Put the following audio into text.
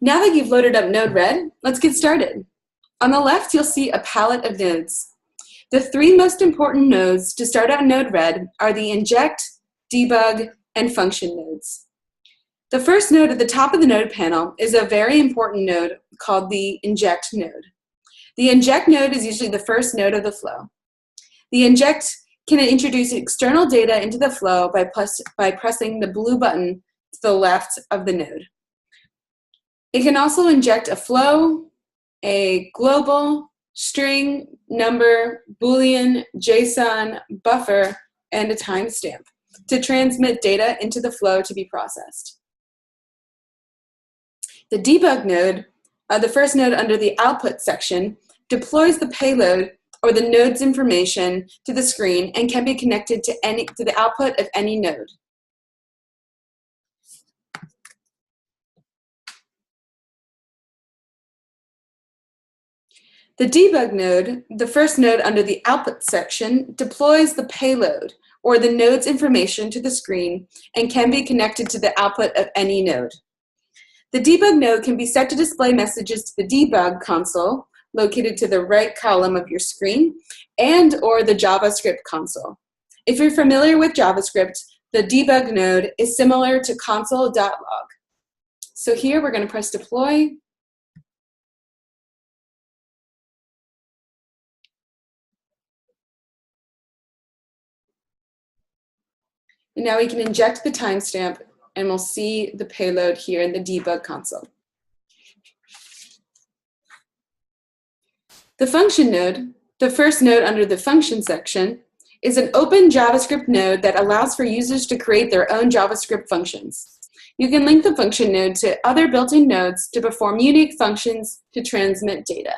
Now that you've loaded up Node-RED, let's get started. On the left, you'll see a palette of nodes. The three most important nodes to start out Node-RED are the inject, debug, and function nodes. The first node at the top of the node panel is a very important node called the inject node. The inject node is usually the first node of the flow. The inject can introduce external data into the flow by pressing the blue button to the left of the node. It can also inject a flow, a global, string, number, Boolean, JSON, buffer, and a timestamp to transmit data into the flow to be processed. The debug node, the first node under the output section, deploys the payload or the node's information to the screen and can be connected to the output of any node. The debug node, the first node under the output section, deploys the payload or the node's information to the screen and can be connected to the output of any node. The debug node can be set to display messages to the debug console, located to the right column of your screen, and or the JavaScript console. If you're familiar with JavaScript, the debug node is similar to console.log. So here we're going to press deploy. And now we can inject the timestamp and we'll see the payload here in the debug console. The function node, the first node under the function section, is an open JavaScript node that allows for users to create their own JavaScript functions. You can link the function node to other built-in nodes to perform unique functions to transmit data.